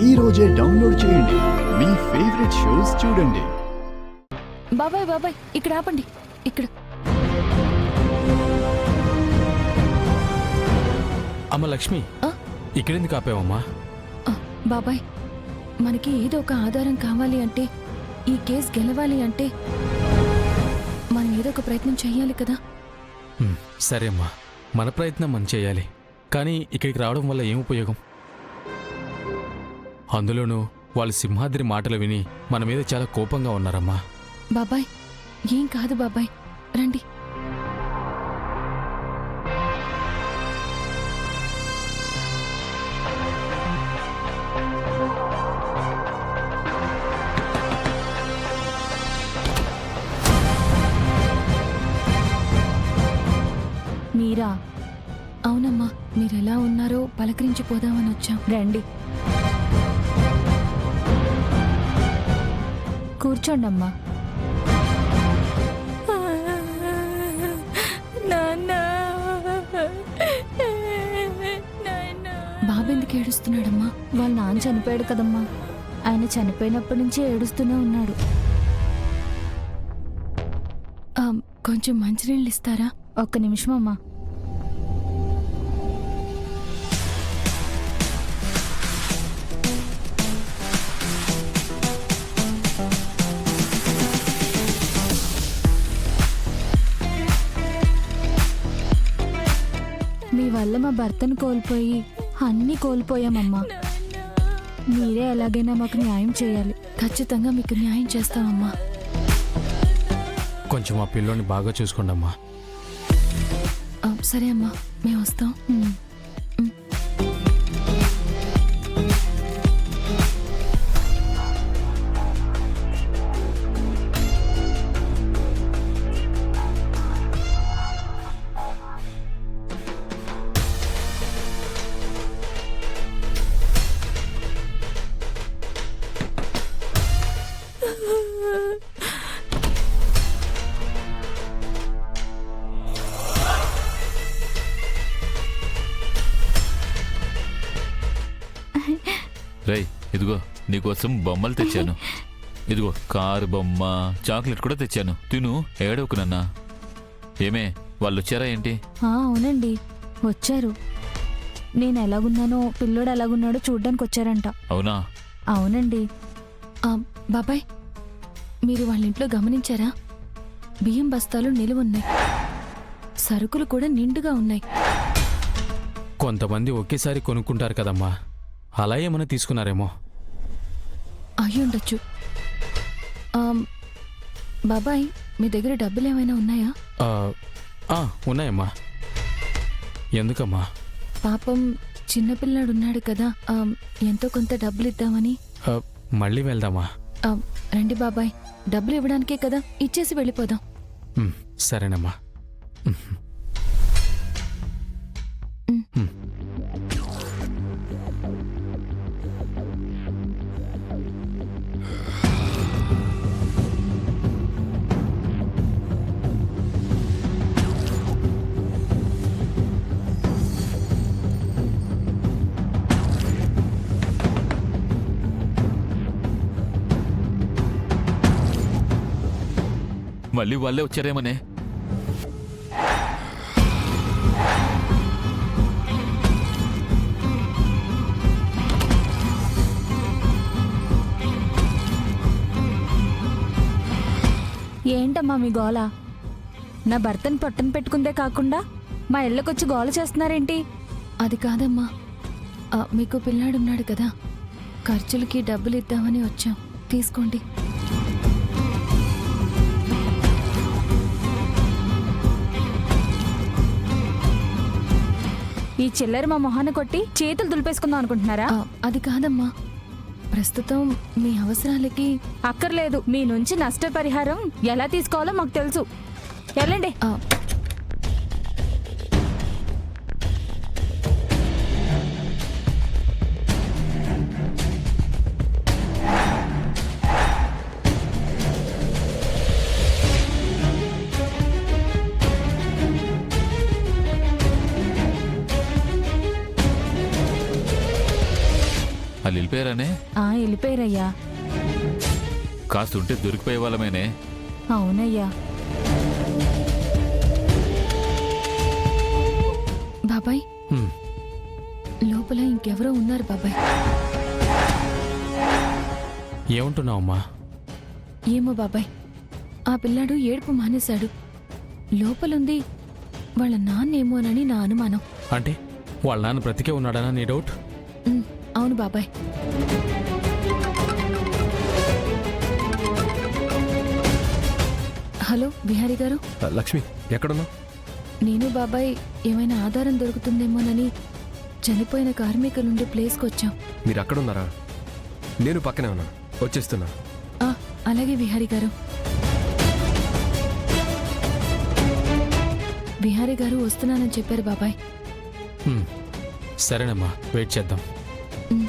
ఈ రోజే డౌన్లోడ్ చేయండి. మీ ఫేవరెట్ షోస్ చూడండి. బాబాయ్ బాబాయ్ ఇక్కడ ఆపండి. ఇక్కడ అమ్మ లక్ష్మి, ఇక్కడెందుకు ఆపావమ్మా? బాబాయ్, మనకి ఏదో ఒక ఆధారం కావాలి అంటే, ఈ కేసు గెలవాలి అంటే మనం ఏదో ఒక ప్రయత్నం చెయ్యాలి కదా. సరే అమ్మా, మన ప్రయత్నం మనం చేయాలి. కానీ ఇక్కడికి రావడం వల్ల ఏం ఉపయోగం? అందులోనూ వాళ్ళు సింహాద్రి మాటలు విని మన మీద చాలా కోపంగా ఉన్నారమ్మా. బాబాయ్ ఏం కాదు బాబాయ్, రండి. మీరా? అవునమ్మా, మీరెలా ఉన్నారో పలకరించిపోదామని వచ్చాం. రండి, కూర్చోండమ్మా. బాబెందుకు ఏడుస్తున్నాడమ్మా? వాళ్ళ నాన్న చనిపోయాడు కదమ్మా, ఆయన చనిపోయినప్పటి నుంచి ఏడుస్తూనే ఉన్నాడు. కొంచెం మంచినీళ్ళు ఇస్తారా? ఒక్క నిమిషం అమ్మా. మీ వల్ల మా భర్తను కోల్పోయి అన్నీ కోల్పోయామమ్మా. మీరే ఎలాగైనా మాకు న్యాయం చేయాలి. ఖచ్చితంగా మీకు న్యాయం చేస్తామమ్మా. కొంచెం ఆ పిల్లోని బాగా చూసుకోండి అమ్మా. సరే అమ్మా, మేము వస్తాం. రేయ్, ఇదిగో నీకోసం బొమ్మలు తెచ్చాను. ఇదిగో కారు బొమ్మ, చాక్లెట్ కూడా తెచ్చాను. తిను, ఏడవకు నాన్నా. ఏమే, వాళ్ళు వచ్చారా ఏంటి? అవునండి, వచ్చారు. నేను ఎలాగున్నానో పిల్లోడు ఎలాగున్నాడో చూడ్డానికి వచ్చారంట. అవునా? అవునండి. బాబాయ్, మీరు వాళ్ళ ఇంట్లో గమనించారా? బియ్యం బస్తాలు నిలువున్నాయి, సరుకులు కూడా నిండుగా ఉన్నాయి. కొంతమంది ఒకేసారి కొనుక్కుంటారు కదమ్మా, అలా ఏమైనా తీసుకున్నారేమో. అయ్యుండొచ్చు. బాబాయ్, మీ దగ్గర డబ్బులు ఏమైనా ఉన్నాయా? ఉన్నాయమ్మా. ఎందుకమ్మా? పాపం చిన్నపిల్లాడున్నాడు కదా, ఎంతో కొంత డబ్బులు ఇద్దామని. మళ్ళీ వెళ్దామా? రండి బాబాయ్, డబ్బులు ఇవ్వడానికే కదా, ఇచ్చేసి వెళ్ళిపోదాం. సరేనమ్మా. మళ్ళీ వాళ్ళే వచ్చారేమనే. ఏంటమ్మా మీ గోల? నా భర్తను పొట్టను పెట్టుకుందే కాకుండా మా ఇళ్ళకొచ్చి గోల చేస్తున్నారేంటి? అది కాదమ్మా, మీకు పిల్లాడున్నాడు కదా, ఖర్చులకి డబ్బులు ఇద్దామని వచ్చాం. తీసుకోండి. ఈ చిల్లర మా మొహాన్ని కొట్టి చేతులు దులిపేసుకుందాం అనుకుంటున్నారా? అది కాదమ్మా, ప్రస్తుతం మీ అవసరాలకి. అక్కర్లేదు. మీ నుంచి నష్టపరిహారం ఎలా తీసుకోవాలో మాకు తెలుసు. వెళ్ళండి. వాళ్ళు వెళ్ళిపోయారనే? వెళ్ళిపోయారయ్యా. కాస్త ఉంటే దొరికిపోయే వాళ్ళమేనే. అవునయ్యా. బాబాయ్ హ్మ్, లోపల ఇంకెవరో ఉన్నారు బాబాయ్. ఏమంటున్నావమ్మా? ఏమో బాబాయ్, ఆ పిల్లాడు ఏడుపు మానేశాడు. లోపలుంది వాళ్ళ నాన్నేమోనని నా అనుమానం. అంటే వాళ్ళ నాన్న బ్రతికే ఉన్నాడనా నీ డౌట్? అవును బాబాయ్. హలో బిహారీ గారు. లక్ష్మి ఎక్కడున్నావు? నేను బాబాయ్ ఏమైనా ఆధారం దొరుకుతుందేమోనని చనిపోయిన కార్మికులుండే ప్లేస్కి వచ్చాం. మీరు అక్కడ ఉన్నారా? నేను పక్కనే ఉన్నా, వచ్చేస్తున్నా. అలాగే బిహారీ గారు. బిహారీ గారు వస్తున్నానని చెప్పారు బాబాయ్. హ్మ్, సరేనమ్మా, వెయిట్ చేద్దాం. ఉమ్.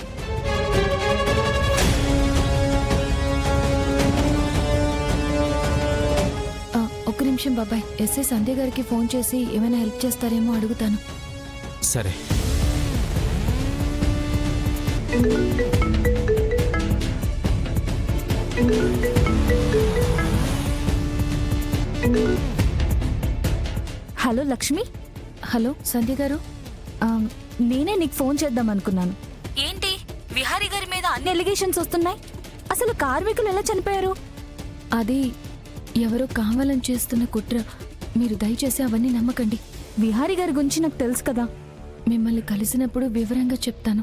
ఒక్క నిమిషం బాబాయ్, ఎస్ఐ సంధ్య గారికి ఫోన్ చేసి ఏమైనా హెల్ప్ చేస్తారేమో అడుగుతాను. సరే. హలో లక్ష్మి. హలో సంధ్య గారు. నేనే నీకు ఫోన్ చేద్దాం అనుకున్నాను. ఏంటి విహారీ గారి మీద అన్ని ఎలిగేషన్స్ వస్తున్నాయి? అసలు కార్మికులు ఎలా చనిపోయారు? అది ఎవరో కావాలని చేస్తున్న కుట్ర. మీరు దయచేసి అవన్నీ నమ్మకండి. విహారీ గారి గురించి నాకు తెలుసు కదా. మిమ్మల్ని కలిసినప్పుడు వివరంగా చెప్తాను.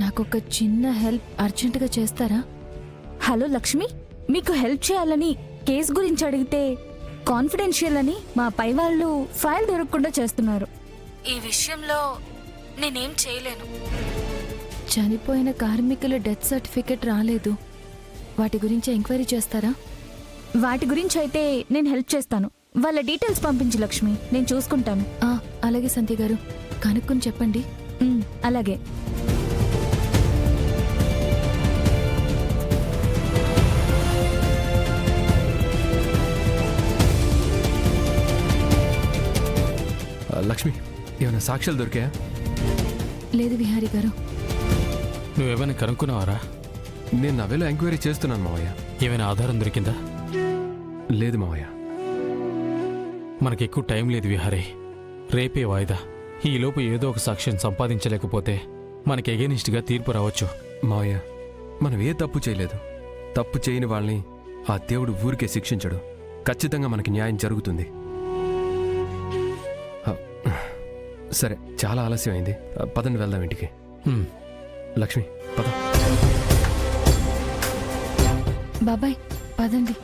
నాకొక చిన్న హెల్ప్ అర్జెంటుగా చేస్తారా? హలో లక్ష్మి, మీకు హెల్ప్ చేయాలని కేసు గురించి అడిగితే కాన్ఫిడెన్షియల్ అని మా పై వాళ్ళు ఫైల్ దొరకకుండా చేస్తున్నారు. ఈ విషయంలో నేనేం చేయలేను. చనిపోయిన కార్మికుల డెత్ సర్టిఫికెట్ రాలేదు. వాటి గురించి ఎంక్వైరీ చేస్తారా? వాటి గురించి అయితే నేను హెల్ప్ చేస్తాను. వాళ్ళ డీటెయిల్స్ పంపించు లక్ష్మి, నేను చూసుకుంటాను. అలాగే సంధ్య గారు, కనుక్కొని చెప్పండి. అలాగే. లక్ష్మి ఏమైనా సాక్ష్యాలు దొరికాయా? లేదు విహారీ గారు. నువ్వేమైనా కనుక్కున్నావారా? నేను నా వేలో ఎంక్వైరీ చేస్తున్నాను మావయ్య. ఏమైనా ఆధారం దొరికిందా? లేదు మావయ్య. మనకెక్కువ టైం లేదు విహారీ. రేపే వాయిదా. ఈలోపు ఏదో ఒక సాక్ష్యం సంపాదించలేకపోతే మనకి ఎగెనిస్ట్గా తీర్పు రావచ్చు. మావయ్య, మనం ఏ తప్పు చేయలేదు. తప్పు చేయని వాళ్ళని ఆ దేవుడు ఊరికే శిక్షించడు. ఖచ్చితంగా మనకి న్యాయం జరుగుతుంది. సరే, చాలా ఆలస్యం అయింది. పదండి వెళ్దాం ఇంటికి. హ్మ్. లక్ష్మి పద. బాబాయ్ పదండి.